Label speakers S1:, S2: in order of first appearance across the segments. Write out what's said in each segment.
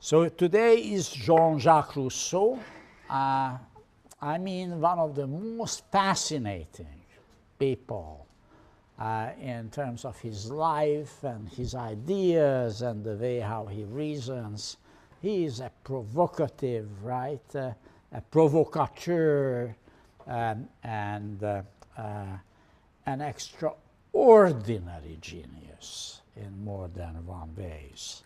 S1: So today is Jean-Jacques Rousseau. I mean, one of the most fascinating people in terms of his life and his ideas and the way how he reasons. He is a provocative, right? A provocateur and an extraordinary genius in more than one ways.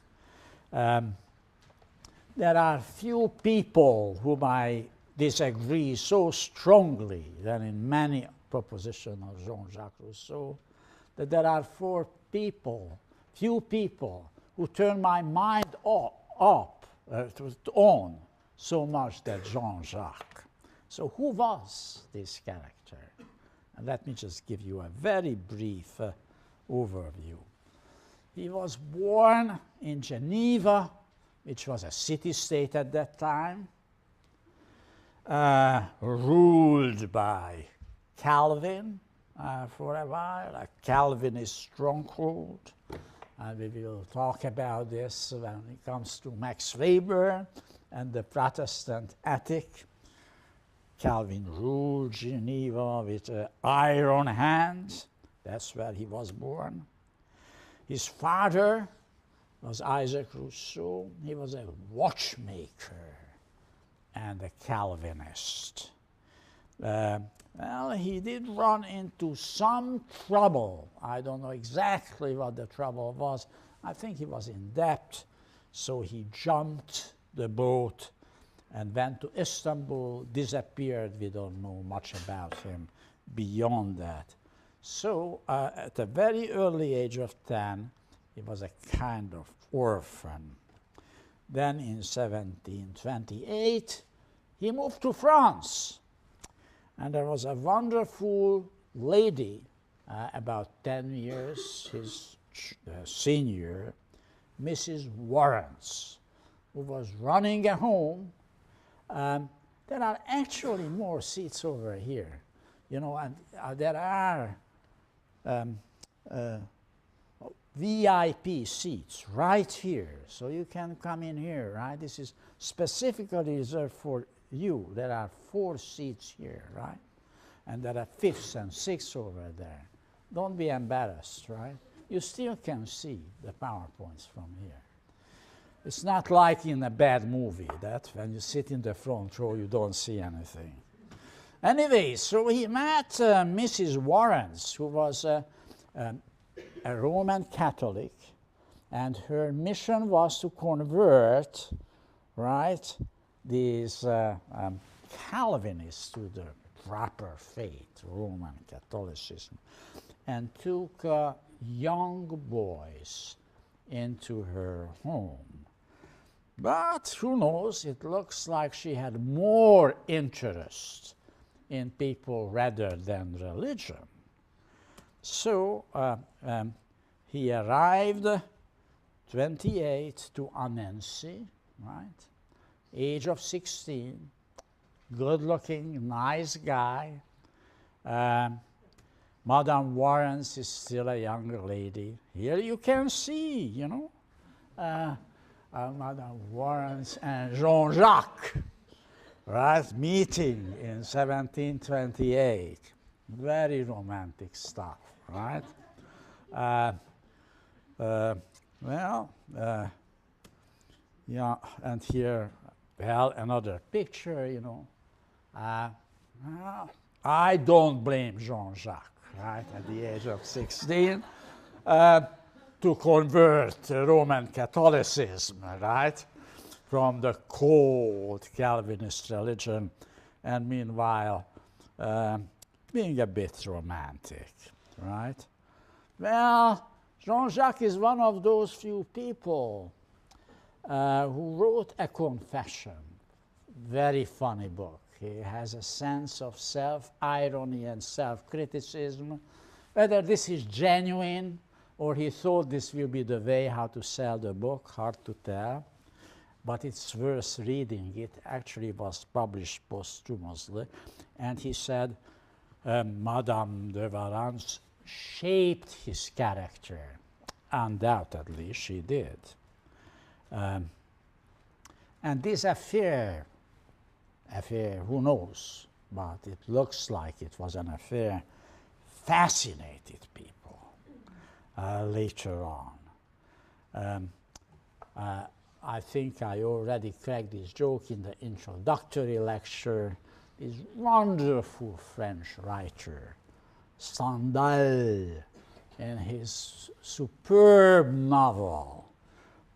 S1: There are few people whom I disagree so strongly than in many propositions of Jean-Jacques Rousseau, that there are few people who turn my mind on so much that Jean-Jacques. So who was this character? And let me just give you a very brief overview. He was born in Geneva, which was a city-state at that time, ruled by Calvin for a while, a Calvinist stronghold. And we will talk about this when it comes to Max Weber and the Protestant ethic. Calvin ruled Geneva with iron hands. That's where he was born. His father was Isaac Rousseau. He was a watchmaker and a Calvinist. Well, he did run into some trouble. I don't know exactly what the trouble was. I think he was in debt, so he jumped the boat and went to Istanbul, disappeared. We don't know much about him beyond that. So at a very early age of 10, he was a kind of orphan. Then in 1728, he moved to France. And there was a wonderful lady, about 10 years his senior, Mrs. Warrens, who was running a home. There are actually more seats over here, you know, and there are VIP seats right here, so you can come in here, right? This is specifically reserved for you. There are 4 seats here, right? And there are 5th and 6th over there. Don't be embarrassed, right? You still can see the PowerPoints from here. It's not like in a bad movie that when you sit in the front row, you don't see anything. Anyway, so he met Mrs. Warrens, who was a Roman Catholic, and her mission was to convert, right, these Calvinists to the proper faith, Roman Catholicism, and took young boys into her home. But who knows, it looks like she had more interest in people rather than religion. So he arrived 28 to Annecy, right? Age of 16, good-looking, nice guy. Madame Warrens is still a younger lady. Here you can see, you know, Madame Warrens and Jean-Jacques, right, meeting in 1728. Very romantic stuff, right? Yeah, and here, well, another picture, you know. I don't blame Jean-Jacques, right, at the age of 16, to convert Roman Catholicism, right, from the cold Calvinist religion, and meanwhile, being a bit romantic, right? Well, Jean-Jacques is one of those few people who wrote a confession, very funny book. He has a sense of self-irony and self-criticism. Whether this is genuine or he thought this will be the way how to sell the book, hard to tell. But it's worth reading. It actually was published posthumously. And he said, Madame de Warrens shaped his character. Undoubtedly, she did. And this affair, who knows, but it looks like it was an affair, fascinated people later on. I think I already cracked this joke in the introductory lecture. This wonderful French writer, Stendhal, in his superb novel,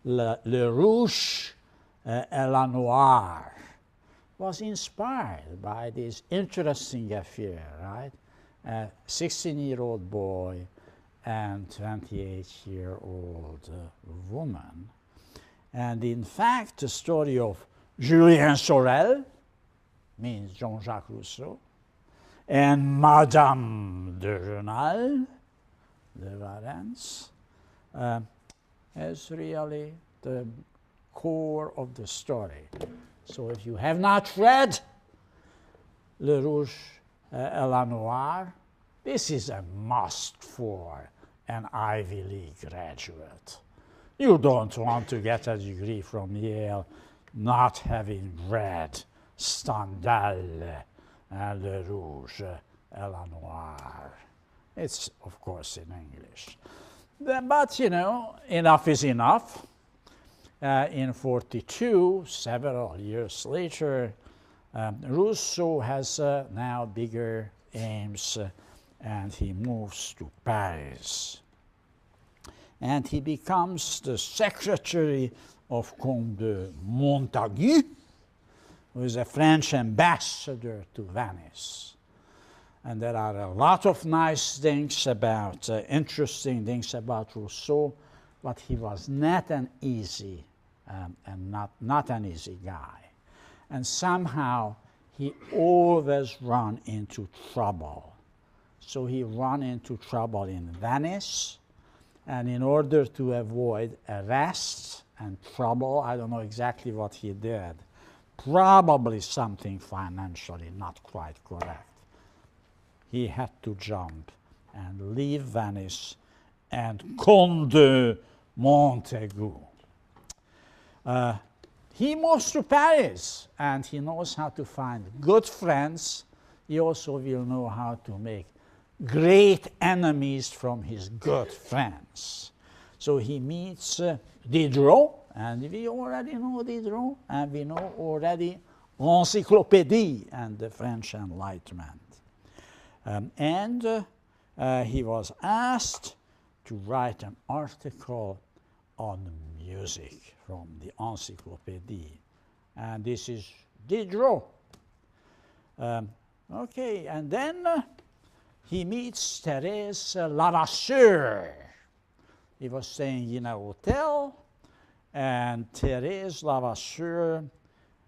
S1: Le Rouge et la Noire, was inspired by this interesting affair, right? A 16-year-old boy and 28-year-old woman. And in fact, the story of Julien Sorel, means Jean-Jacques Rousseau, and Madame de Renal, de Valence, is really the core of the story. So if you have not read Le Rouge et la Noire, this is a must for an Ivy League graduate. You don't want to get a degree from Yale not having read Stendhal and Le Rouge et la Noire. It's, of course, in English. But, you know, enough is enough. In 1942, several years later, Rousseau has now bigger aims, and he moves to Paris. And he becomes the secretary of Comte de Montagu, who is a French ambassador to Venice. And there are a lot of nice things about, interesting things about Rousseau, but he was not an easy, and not an easy guy. And somehow he always ran into trouble. So he ran into trouble in Venice, and in order to avoid arrest and trouble, I don't know exactly what he did, probably something financially not quite correct. He had to jump and leave Venice and Comte de Montagu. He moves to Paris, and he knows how to find good friends. He also will know how to make great enemies from his good friends. So he meets Diderot, and we already know Diderot, and we know already Encyclopédie and the French Enlightenment. He was asked to write an article on music from the Encyclopédie, and this is Diderot. Okay, and then he meets Thérèse Lavasseur. He was staying in a hotel, and Thérèse Lavasseur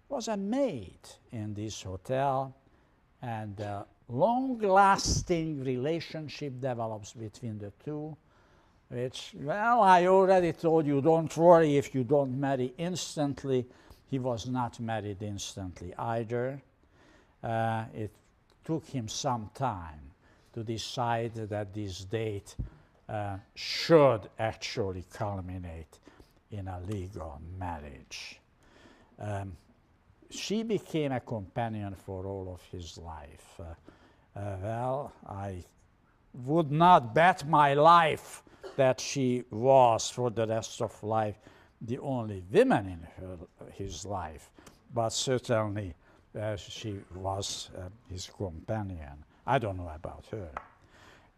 S1: was a maid in this hotel, and a long-lasting relationship develops between the two, which, well, I already told you, don't worry if you don't marry instantly. He was not married instantly either. It took him some time to decide that this date should actually culminate in a legal marriage. She became a companion for all of his life. Well, I would not bet my life that she was for the rest of life the only woman in his life, but certainly she was his companion. I don't know about her.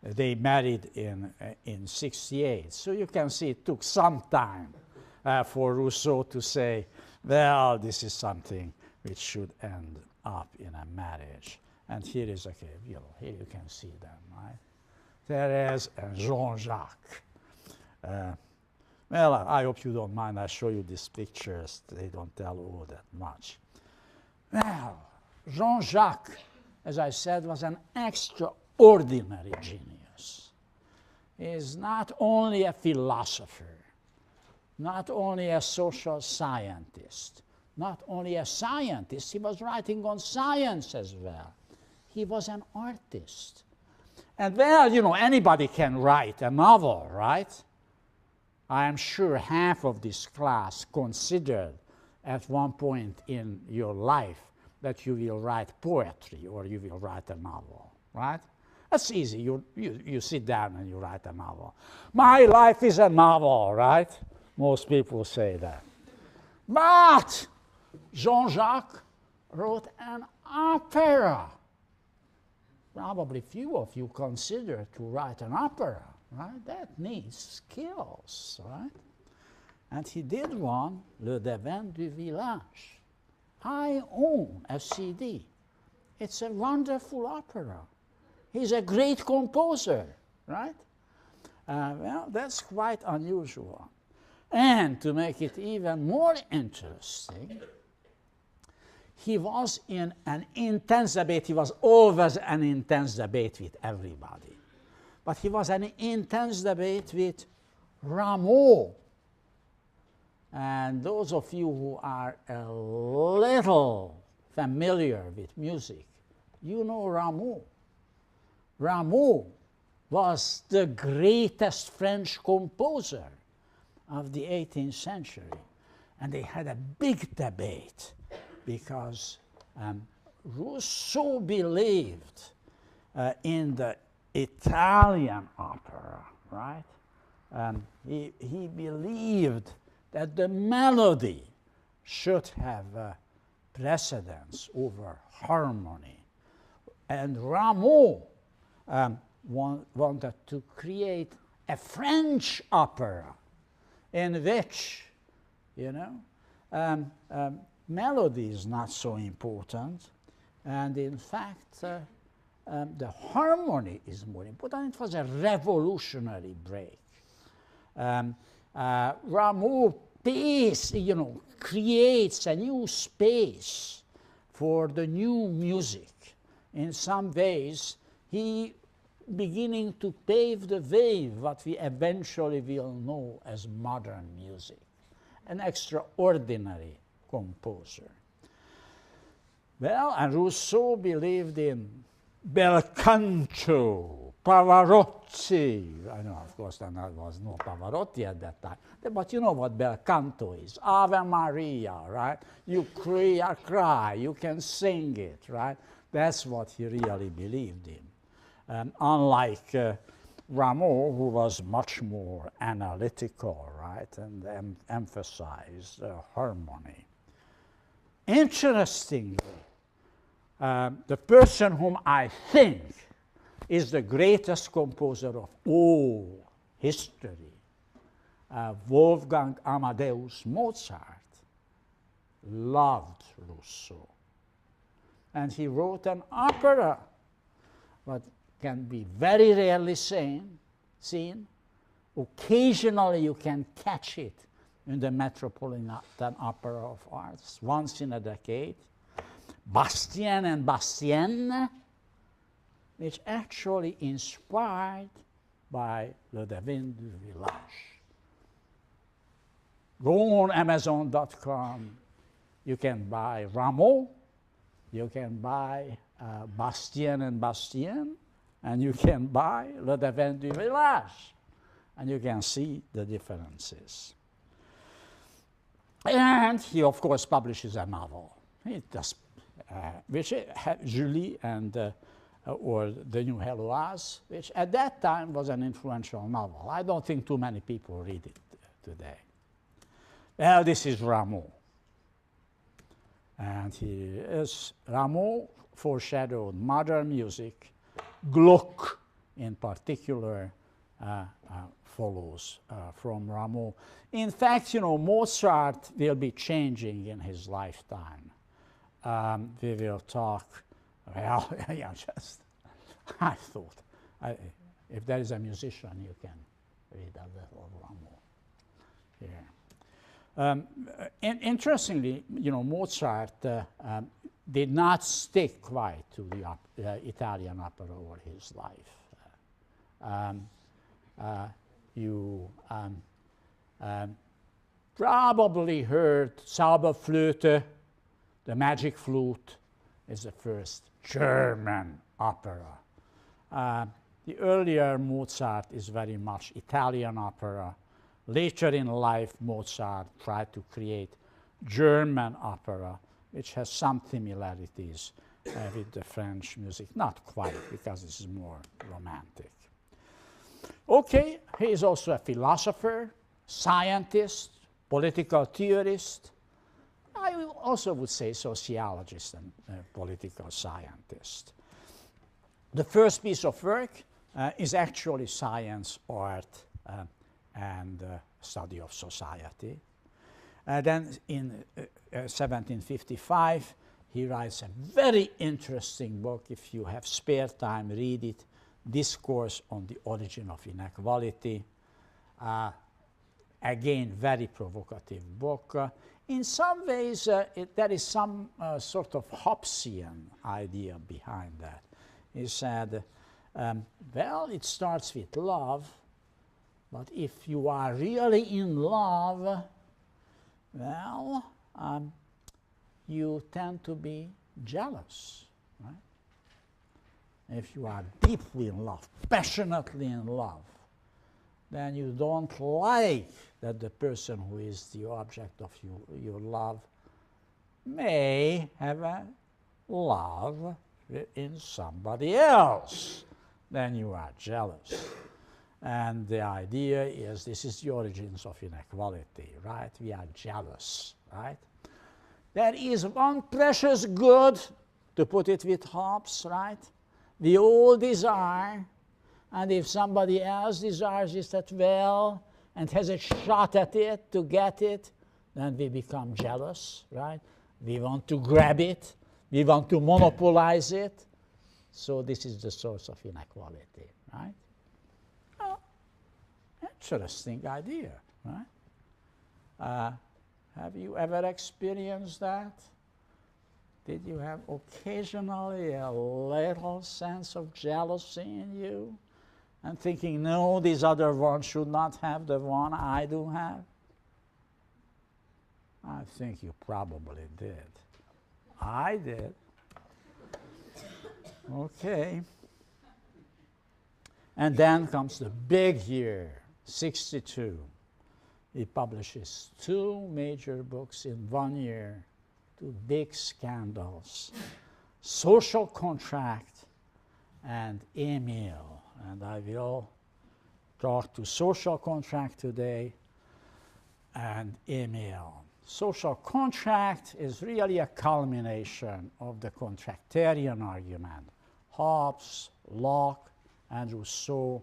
S1: They married in 1968, so you can see it took some time for Rousseau to say, well, this is something which should end up in a marriage. And here is, okay, you know, here you can see them, right? Thérèse and Jean-Jacques. Well, I hope you don't mind I show you these pictures. They don't tell all that much. Well, Jean-Jacques, as I said, was an extraordinary genius. He is not only a philosopher, not only a social scientist, not only a scientist, he was writing on science as well. He was an artist. And well, you know, anybody can write a novel, right? I am sure half of this class considered at one point in your life that you will write poetry or you will write a novel, right? That's easy. You sit down and you write a novel. My life is a novel, right? Most people say that. But Jean-Jacques wrote an opera. Probably few of you consider to write an opera, right? That needs skills, right? And he did one, Le Devin du Village. I own a CD. It's a wonderful opera. He's a great composer, right? Well, that's quite unusual. And to make it even more interesting, he was in an intense debate. He was always an intense debate with everybody. But he was an intense debate with Rameau. And those of you who are a little familiar with music, you know Rameau. Rameau was the greatest French composer of the 18th century. And they had a big debate because Rousseau believed in the Italian opera, right? He believed that the melody should have precedence over harmony. And Rameau wanted to create a French opera in which, you know, melody is not so important, and in fact, the harmony is more important. It was a revolutionary break. Rameau creates a new space for the new music. In some ways, he beginning to pave the way what we eventually will know as modern music. An extraordinary composer. Well, and Rousseau believed in bel canto, Pavarotti. I know, of course, there was no Pavarotti at that time. But you know what bel canto is. Ave Maria, right? You cry, you can sing it, right? That's what he really believed in. Unlike Rameau, who was much more analytical, right, and emphasized harmony. Interestingly, the person whom I think is the greatest composer of all history, Wolfgang Amadeus Mozart, loved Rousseau. And he wrote an opera, but can be very rarely seen. Occasionally you can catch it in the Metropolitan Opera of Arts, once in a decade. Bastien and Bastienne, which actually inspired by Le Devin du Village. Go on Amazon.com. You can buy Rameau, you can buy Bastien and Bastienne, and you can buy Le Devin du Village, and you can see the differences. And he, of course, publishes a novel. It does, which Julie and or The New Heloise, which at that time was an influential novel. I don't think too many people read it today. Well, this is Rameau. And Rameau foreshadowed modern music. Gluck, in particular, follows from Rameau. In fact, you know, Mozart will be changing in his lifetime. We will talk, well, yeah, I thought, if there is a musician, you can read a little Rameau here. Interestingly, you know, Mozart did not stick quite to the Italian opera all his life. You probably heard Zauberflöte, the magic flute, is the first German opera. The earlier Mozart is very much Italian opera. Later in life, Mozart tried to create German opera, which has some similarities with the French music. Not quite, because this is more romantic. Okay, he is also a philosopher, scientist, political theorist. I also would say sociologist and political scientist. The first piece of work is actually science, art, and study of society. Then in 1755, he writes a very interesting book. If you have spare time, read it, Discourse on the Origin of Inequality. Again, very provocative book. In some ways, there is some sort of Hobbesian idea behind that. He said, well, it starts with love, but if you are really in love, well, you tend to be jealous, right? If you are deeply in love, passionately in love, then you don't like that the person who is the object of your love may have a love in somebody else. Then you are jealous. And the idea is this is the origins of inequality, right? We are jealous, right? There is one precious good, to put it with Hobbes, right? We all desire, and if somebody else desires it as well and has a shot at it to get it, then we become jealous, right? We want to grab it. We want to monopolize it. So this is the source of inequality, right? Well, interesting idea, right? Have you ever experienced that? Did you have occasionally a little sense of jealousy in you? And thinking, no, this other one should not have the one I do have? I think you probably did. I did. Okay. And then comes the big year, 62. He publishes 2 major books in 1 year, 2 big scandals, Social Contract and Emile. And I will talk to Social Contract today and Emile. Social Contract is really a culmination of the contractarian argument. Hobbes, Locke, and Rousseau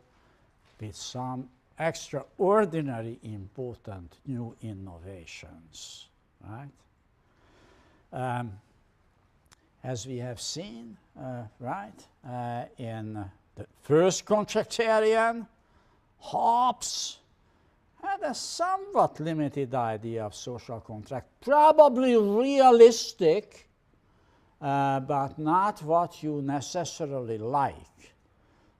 S1: with some extraordinary important new innovations, right? As we have seen, in the first contractarian, Hobbes had a somewhat limited idea of social contract, probably realistic, but not what you necessarily like.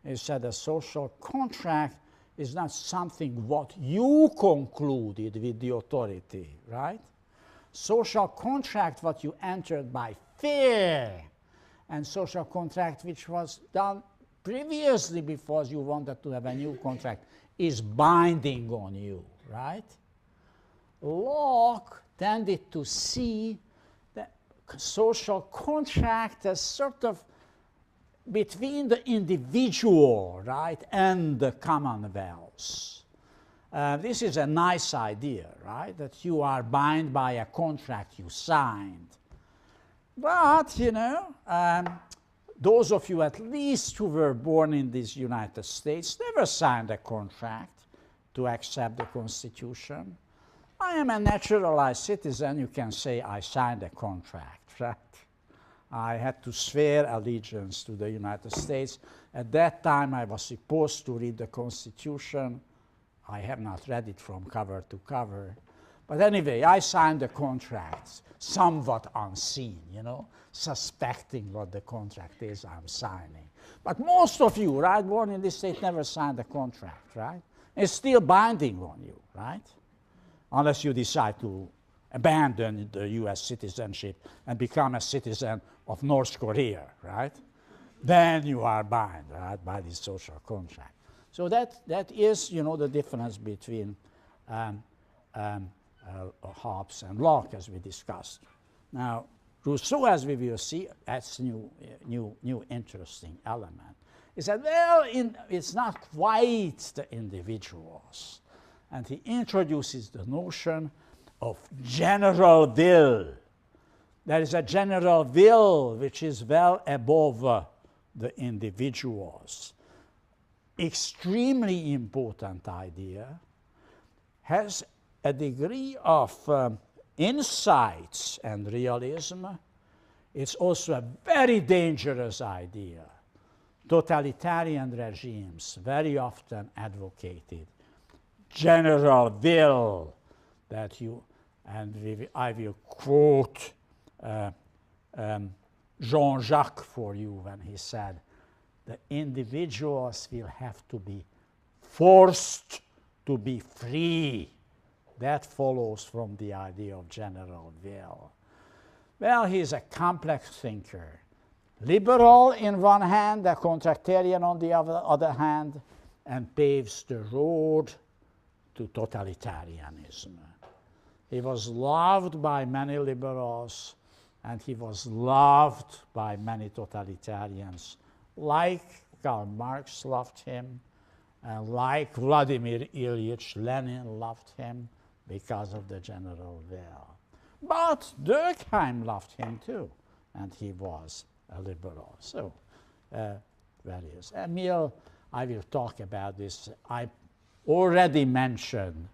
S1: He said a social contract is not something what you concluded with the authority, right? Social contract, what you entered by fear, and social contract which was done previously before you wanted to have a new contract is binding on you, right? Locke tended to see the social contract as sort of between the individual, right, and the commonwealth. This is a nice idea, right, that you are bound by a contract you signed. But, you know, those of you at least who were born in these United States never signed a contract to accept the Constitution. I am a naturalized citizen. You can say I signed a contract, right? I had to swear allegiance to the United States. At that time, I was supposed to read the Constitution. I have not read it from cover to cover. But anyway, I signed the contract, somewhat unseen, you know, suspecting what the contract is I'm signing. But most of you, right, born in this state, never signed a contract, right? It's still binding on you, right? Unless you decide to abandon the US citizenship and become a citizen of North Korea, right? Then you are bound, right, by this social contract. So that is, you know, the difference between Hobbes and Locke, as we discussed. Now, Rousseau, as we will see, adds new interesting element. He said, well, it's not quite the individuals. And he introduces the notion of general will. There is a general will which is well above the individuals. Extremely important idea, has a degree of insights and realism. It's also a very dangerous idea. Totalitarian regimes very often advocated general will that you, and I will quote Jean-Jacques for you when he said, the individuals will have to be forced to be free. That follows from the idea of general will. Well, he's a complex thinker. Liberal in one hand, a contractarian on the other hand, and paves the road to totalitarianism. He was loved by many liberals, and he was loved by many totalitarians, like Karl Marx loved him, and like Vladimir Ilyich Lenin loved him because of the general will. But Durkheim loved him too, and he was a liberal. So, various. Emile, I will talk about this. I already mentioned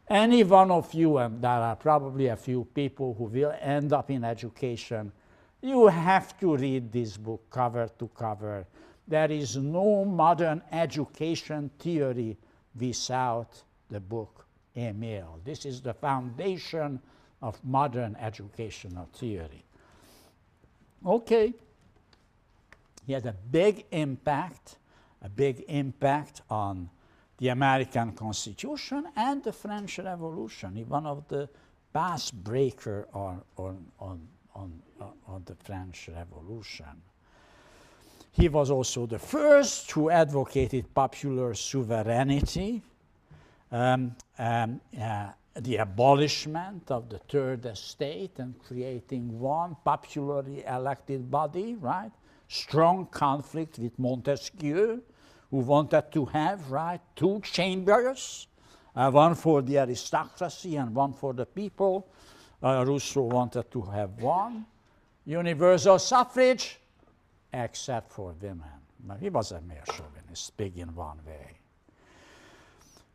S1: any one of you, and there are probably a few people who will end up in education, you have to read this book cover to cover. There is no modern education theory without the book Emile. This is the foundation of modern educational theory. Okay. He had a big impact on the American Constitution and the French Revolution. He's one of the path breaker on the French Revolution. He was also the first who advocated popular sovereignty, the abolishment of the third estate and creating one popularly elected body, right? Strong conflict with Montesquieu, who wanted to have, right, two chambers, one for the aristocracy and one for the people. Rousseau wanted to have one. Universal suffrage, except for women. But he was a male chauvinist, big in one way.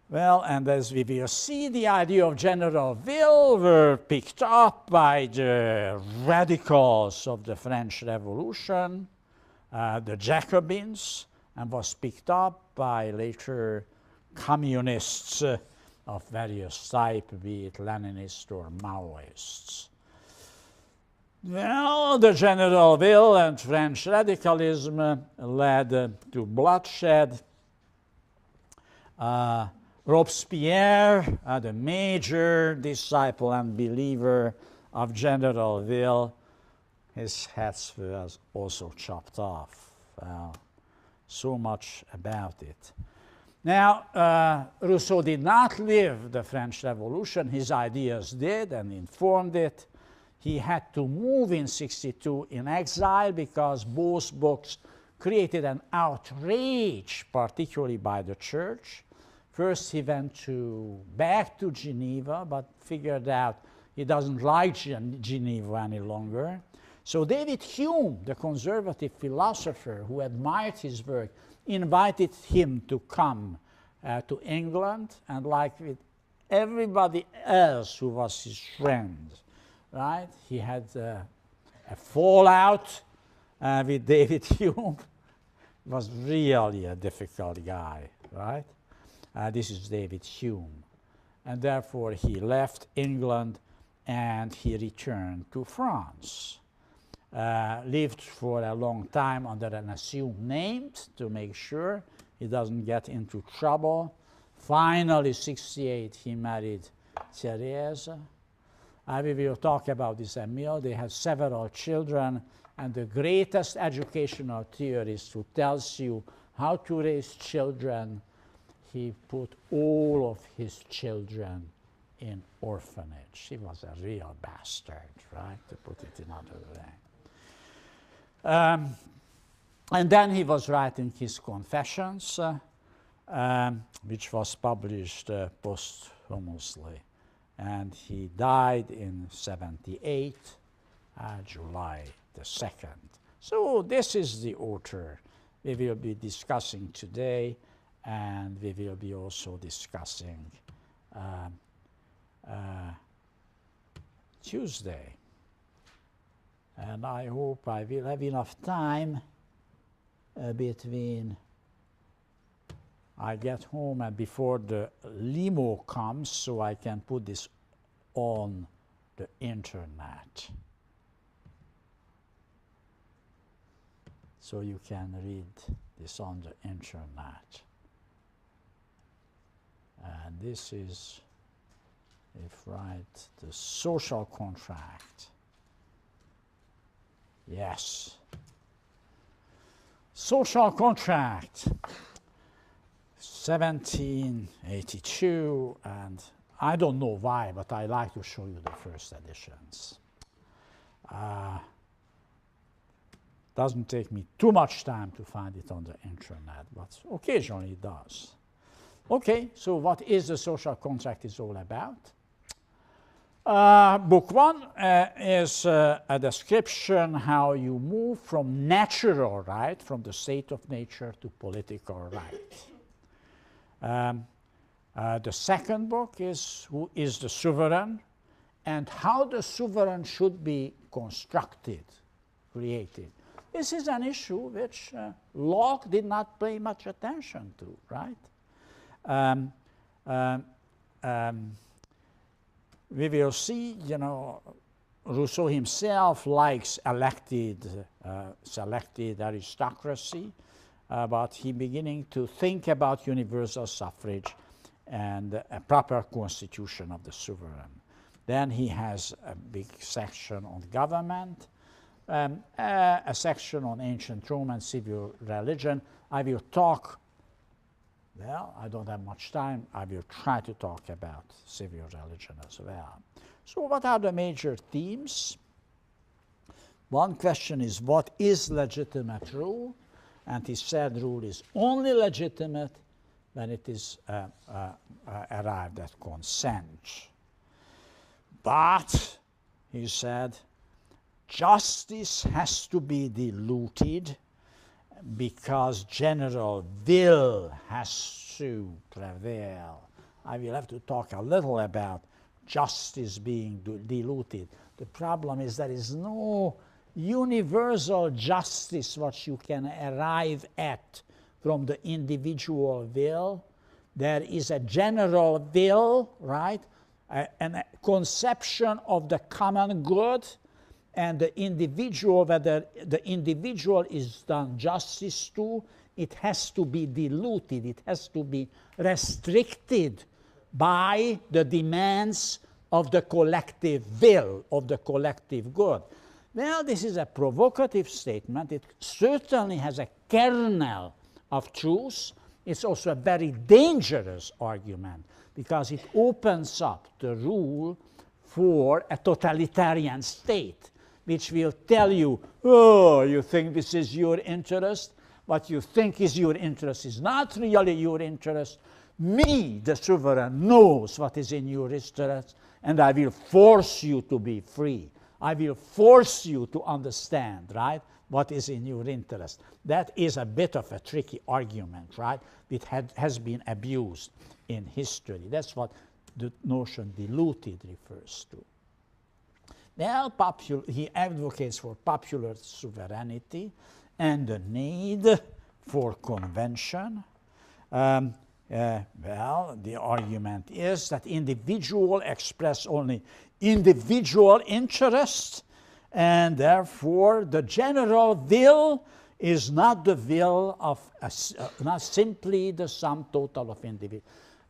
S1: Well, and as we will see, the idea of general will were picked up by the radicals of the French Revolution, the Jacobins, and was picked up by later communists of various types, be it Leninists or Maoists. Well, the general will and French radicalism led to bloodshed. Robespierre, the major disciple and believer of general will, his head was also chopped off. So much about it. Now, Rousseau did not live the French Revolution. His ideas did and informed it. He had to move in '62 in exile because both books created an outrage, particularly by the church. First, he went back to Geneva, but figured out he doesn't like Geneva any longer. So David Hume, the conservative philosopher who admired his work, invited him to come to England, and like with everybody else who was his friend, right? He had a fallout with David Hume. He was really a difficult guy, right? This is David Hume. And therefore he left England and he returned to France. Lived for a long time under an assumed name to make sure he doesn't get into trouble. Finally, '68, he married Thérèse. We will talk about this, Emile. They had several children, and the greatest educational theorist who tells you how to raise children, he put all of his children in orphanage. He was a real bastard, right, to put it another way. And then he was writing his Confessions, which was published posthumously. And he died in 78, July the 2nd. So this is the author we will be discussing today, and we will be also discussing Tuesday. And I hope I will have enough time between I get home and before the limo comes, so I can put this on the internet. So you can read this on the internet. And this is, if right, the social contract. Yes. Social contract, 1782, and I don't know why, but I like to show you the first editions. Doesn't take me too much time to find it on the internet, but occasionally it does. Okay, so what is the social contract is all about? Book 1 is a description how you move from natural right, from the state of nature, to political right. The second book is who is the sovereign and how the sovereign should be constructed, created. This is an issue which Locke did not pay much attention to, right? We will see, you know, Rousseau himself likes selected aristocracy, but he beginning to think about universal suffrage and a proper constitution of the sovereign. Then he has a big section on government, a section on ancient Rome and civil religion. I will talk, well, I don't have much time. I will try to talk about civil religion as well. So what are the major themes? One question is, what is legitimate rule? And he said rule is only legitimate when it is arrived at consent. But, he said, justice has to be diluted because general will has to prevail. I will have to talk a little about justice being diluted. The problem is there is no universal justice what you can arrive at from the individual will. There is a general will, right? And a conception of the common good, and the individual, whether the individual is done justice to, it has to be diluted, it has to be restricted by the demands of the collective will, of the collective good. Well, this is a provocative statement. It certainly has a kernel of truth. It's also a very dangerous argument because it opens up the rule for a totalitarian state, which will tell you, oh, you think this is your interest? What you think is your interest is not really your interest. Me, the sovereign, knows what is in your interest, and I will force you to be free. I will force you to understand, right, what is in your interest. That is a bit of a tricky argument, right? It has been abused in history. That's what the notion diluted refers to. Well, he advocates for popular sovereignty and the need for convention. Well, the argument is that individuals express only individual interests, and therefore the general will is not the will of, not simply the sum total of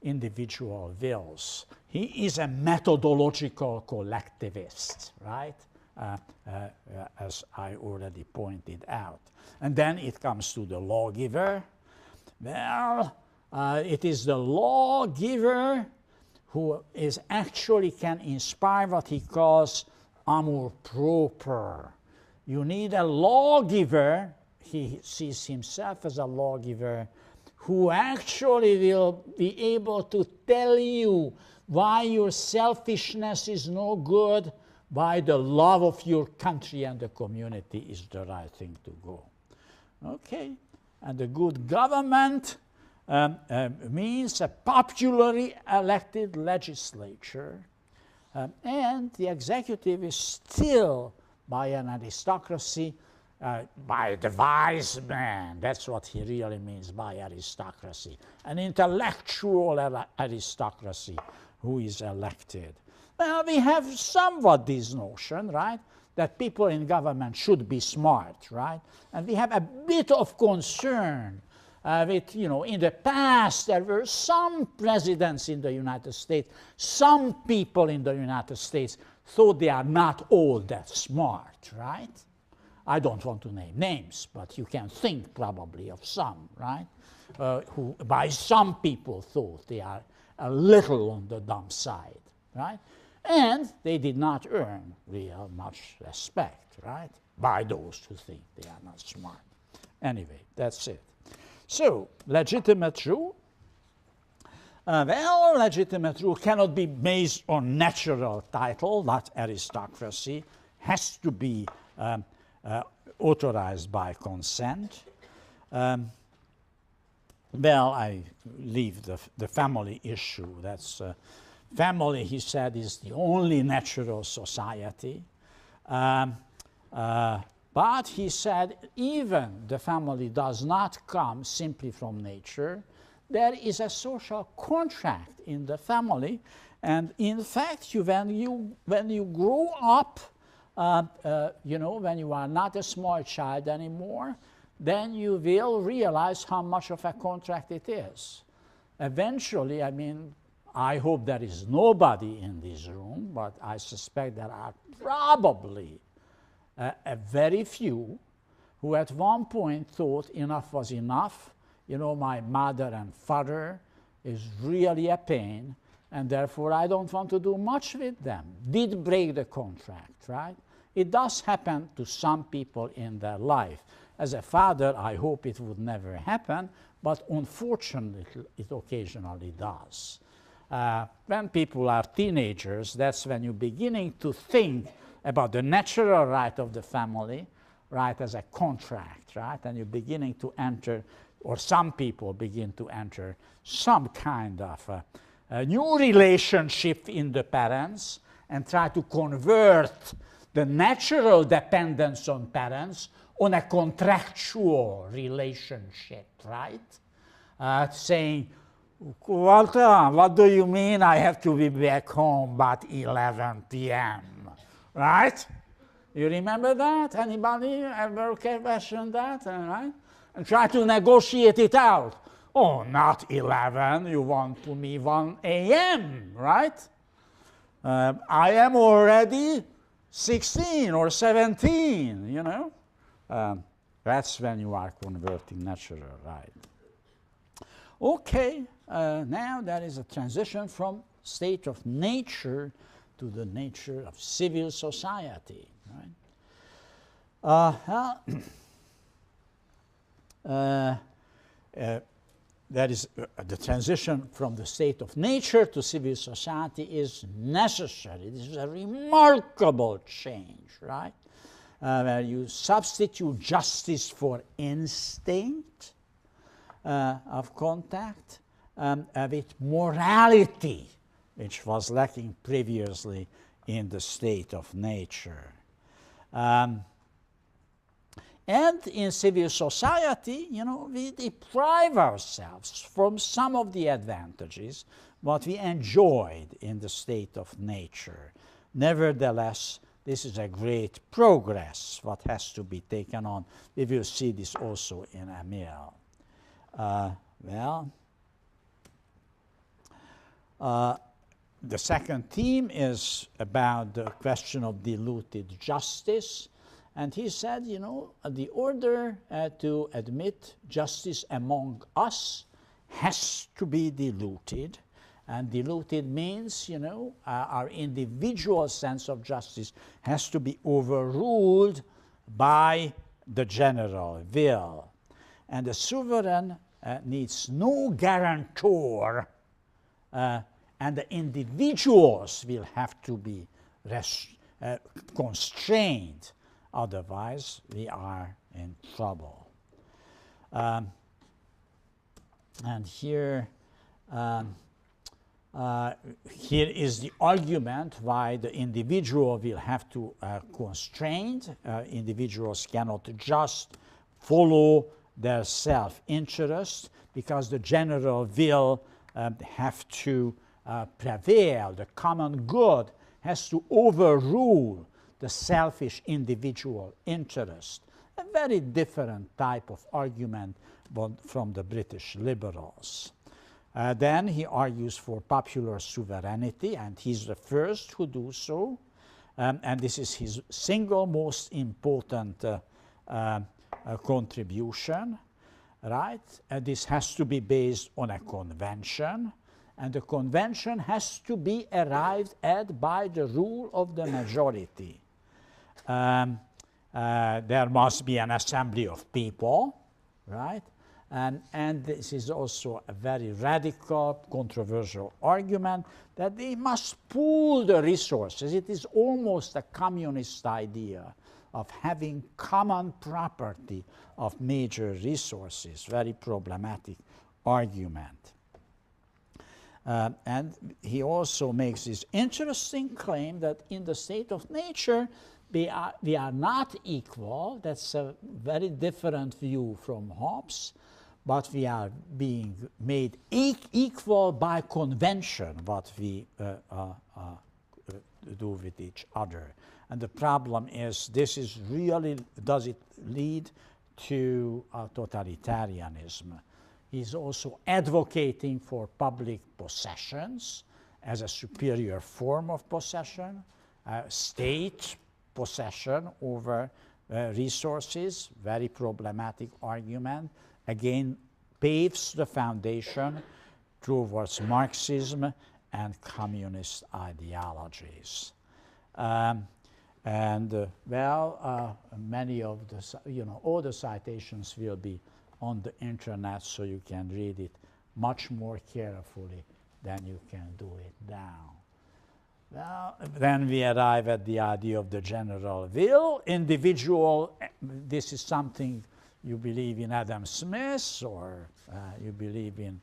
S1: individual wills. He is a methodological collectivist, right? As I already pointed out. And then it comes to the lawgiver. Well, it is the lawgiver who is actually can inspire what he calls amour propre. You need a lawgiver, he sees himself as a lawgiver, who actually will be able to tell you why your selfishness is no good, why the love of your country and the community is the right thing to go. Okay, and the good government means a popularly elected legislature, and the executive is still by an aristocracy, by the wise man. That's what he really means by aristocracy. An intellectual aristocracy who is elected. Well, we have somewhat this notion, right, that people in government should be smart, right? And we have a bit of concern with, you know, in the past there were some presidents in the United States, some people in the United States thought they are not all that smart, right? I don't want to name names, but you can think probably of some, right? Who by some people thought they are a little on the dumb side, right? And they did not earn real much respect, right? By those who think they are not smart. Anyway, that's it. So, legitimate rule. Well, legitimate rule cannot be based on natural title, not aristocracy. Has to be authorized by consent. Well, I leave the family issue. That's family, he said, is the only natural society. But he said even the family does not come simply from nature. There is a social contract in the family, and in fact, when you grow up, you know, when you are not a small child anymore, then you will realize how much of a contract it is. Eventually, I mean, I hope there is nobody in this room, but I suspect there are probably a very few who at one point thought enough was enough. You know, my mother and father is really a pain, and therefore I don't want to do much with them. Did break the contract, right? It does happen to some people in their life. As a father, I hope it would never happen, but unfortunately, it occasionally does. When people are teenagers, that's when you're beginning to think about the natural right of the family, right, as a contract, right? And you're beginning to enter, or some people begin to enter, some kind of a new relationship in the parents and try to convert the natural dependence on parents on a contractual relationship, right? Saying, Walter, what do you mean I have to be back home by 11 p.m., right? You remember that? Anybody ever questioned that, right? And try to negotiate it out. Oh, not 11, you want to me 1 a.m., right? I am already 16 or 17, you know? That's when you are converting natural right. Okay, now there is a transition from state of nature to the nature of civil society, right? That is the transition from the state of nature to civil society is necessary. This is a remarkable change, right? Where you substitute justice for instinct of contact with morality, which was lacking previously in the state of nature. And in civil society, you know, we deprive ourselves from some of the advantages what we enjoyed in the state of nature. Nevertheless, this is a great progress what has to be taken on. We will see this also in Emile. The second theme is about the question of diluted justice. And he said, you know, the order to admit justice among us has to be diluted. And diluted means, you know, our individual sense of justice has to be overruled by the general will. And the sovereign needs no guarantor, and the individuals will have to be constrained, otherwise we are in trouble. And here is the argument why the individual will have to constrained. Individuals cannot just follow their self-interest, because the general will have to prevail. The common good has to overrule the selfish individual interest. A very different type of argument from the British liberals. Then he argues for popular sovereignty, and he's the first who do so. And this is his single most important contribution, right? This has to be based on a convention, and the convention has to be arrived at by the rule of the majority. There must be an assembly of people, right? And this is also a very radical, controversial argument that they must pool the resources. It is almost a communist idea of having common property of major resources, very problematic argument. And he also makes this interesting claim that in the state of nature, we are not equal. That's a very different view from Hobbes. But we are being made equal by convention, what we do with each other. And the problem is, this is really, does it lead to totalitarianism? He's also advocating for public possessions as a superior form of possession, state possession over resources, very problematic argument. Again, paves the foundation towards Marxism and communist ideologies. Many of the, all the citations will be on the internet, so you can read it much more carefully than you can do it now. Well, then we arrive at the idea of the general will. Individual, this is something you believe in Adam Smith, or you believe in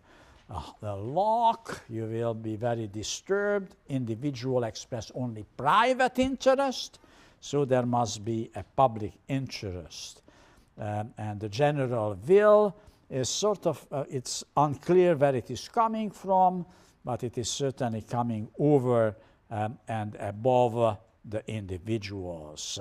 S1: Locke, you will be very disturbed. Individual express only private interest, so there must be a public interest. And the general will is sort of, it's unclear where it is coming from, but it is certainly coming over and above the individuals.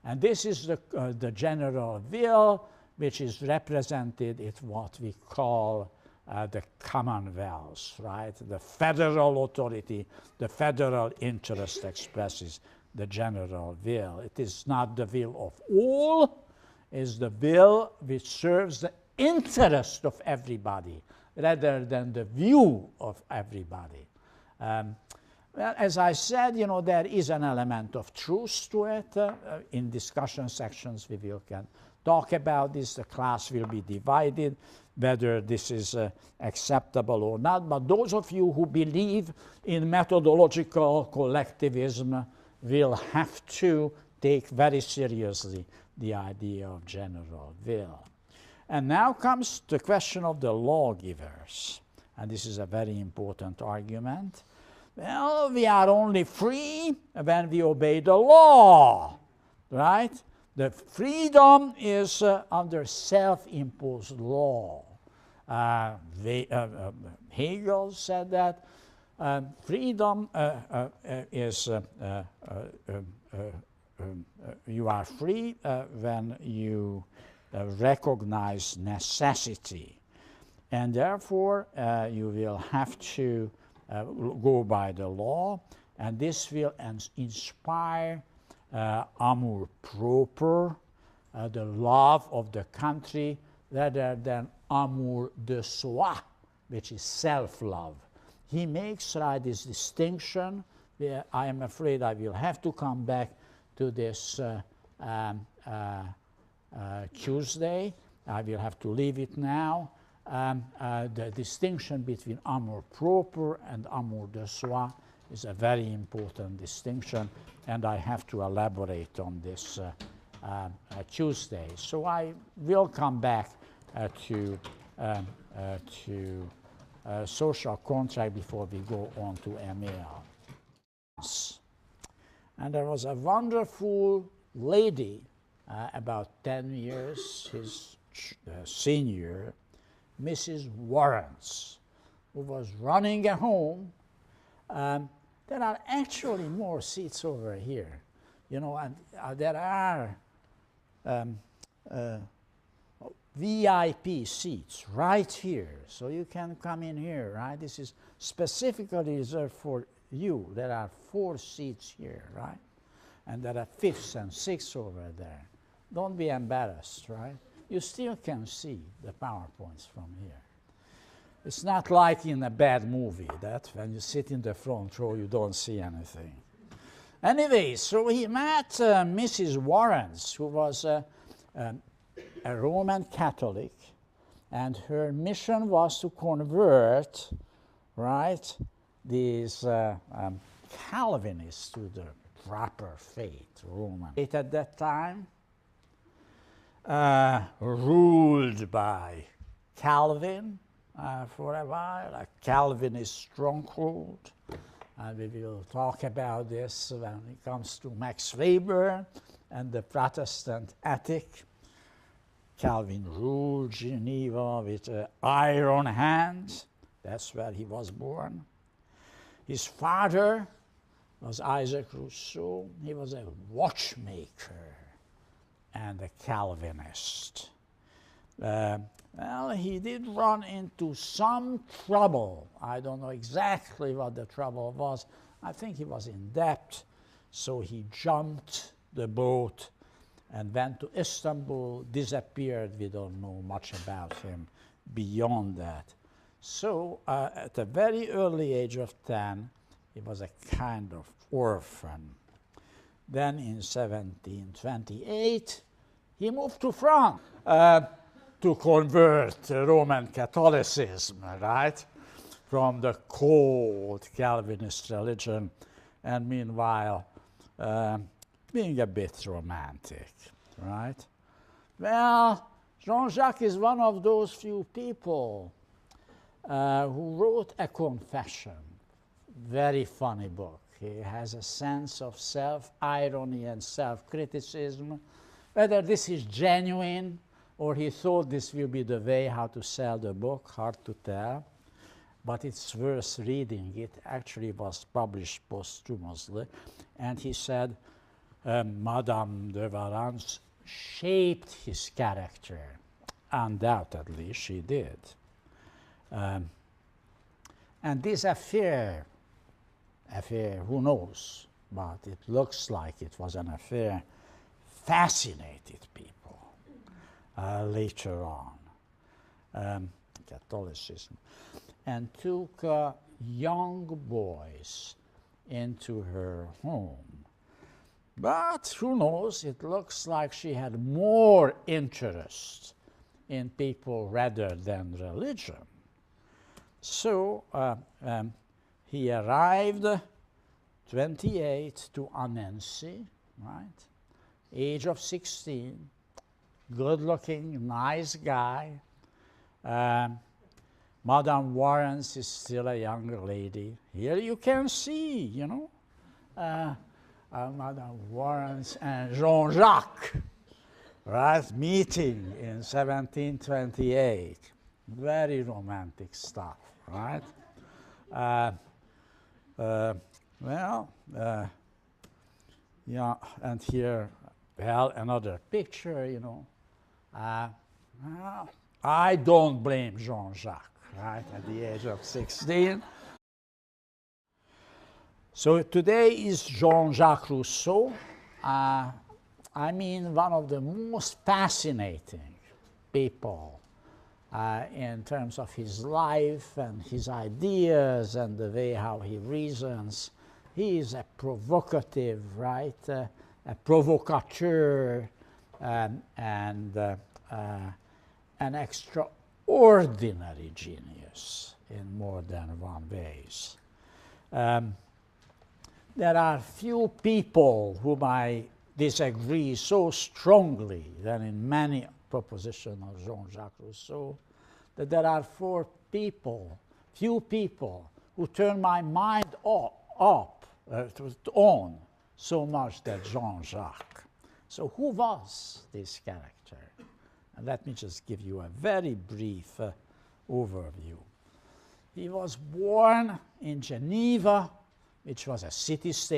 S1: And this is the general will, which is represented in what we call the commonwealth, right? The federal authority, the federal interest expresses the general will. It is not the will of all, it is the will which serves the interest of everybody rather than the view of everybody. Well, as I said, there is an element of truth to it. In discussion sections, we can talk about this. The class will be divided, whether this is acceptable or not. But those of you who believe in methodological collectivism will have to take very seriously the idea of general will. And now comes the question of the lawgivers. And this is a very important argument. Well, we are only free when we obey the law, right? The freedom is under self-imposed law. Hegel said that freedom is, you are free when you recognize necessity. And therefore, you will have to go by the law, and this will inspire amour propre, the love of the country, rather than amour de soi, which is self-love. he makes this distinction. I am afraid I will have to come back to this Tuesday. I will have to leave it now. The distinction between amour propre and amour de soi is a very important distinction, and I have to elaborate on this Tuesday. So I will come back to social contract before we go on to Emile. And there was a wonderful lady, about 10 years his senior, Mrs. Warrens, who was running a home. There are actually more seats over here, you know, and there are VIP seats right here, so you can come in here, right? This is specifically reserved for you. There are 4 seats here, right? And there are 5th and 6th over there. Don't be embarrassed, right? You still can see the PowerPoints from here. It's not like in a bad movie that when you sit in the front row, you don't see anything. Anyway, so he met Mrs. Warrens, who was a Roman Catholic, and her mission was to convert, right, these Calvinists to the proper faith, Roman. At that time, ruled by Calvin for a while, a Calvinist stronghold. And we will talk about this when it comes to Max Weber and the Protestant ethic. Calvin ruled Geneva with an iron hand. That's where he was born. His father was Jean-Jacques Rousseau. He was a watchmaker and a Calvinist. Well, he did run into some trouble. I don't know exactly what the trouble was. I think he was in debt, so he jumped the boat and went to Istanbul, disappeared. We don't know much about him beyond that. So at a very early age of 10, he was a kind of orphan. Then in 1728, he moved to France to convert Roman Catholicism, right, from the cold Calvinist religion, and meanwhile being a bit romantic, right? Well, Jean-Jacques is one of those few people who wrote a confession, very funny book. He has a sense of self-irony and self-criticism. Whether this is genuine or he thought this will be the way how to sell the book, hard to tell, but it's worth reading. It actually was published posthumously, and he said Madame de Warrens shaped his character. Undoubtedly, she did. And this affair, who knows, but it looks like it was an affair, fascinated people later on, Catholicism, and took young boys into her home. But who knows, it looks like she had more interest in people rather than religion. So he arrived 28 to Annecy, right? Age of 16, good-looking, nice guy. Madame Warrens is still a young lady. Here you can see, you know, Madame Warrens and Jean-Jacques, right, meeting in 1728. Very romantic stuff, right? Yeah, and here, well, another picture, you know. I don't blame Jean-Jacques, right, at the age of 16. So today is Jean-Jacques Rousseau. I mean, one of the most fascinating people in terms of his life and his ideas and the way how he reasons. He is a provocative, right? A provocateur and an extraordinary genius in more than one ways. There are few people whom I disagree so strongly than in many propositions of Jean-Jacques Rousseau, that there are few people who turn my mind on so much that Jean-Jacques. So who was this character? And let me just give you a very brief overview. He was born in Geneva, which was a city-state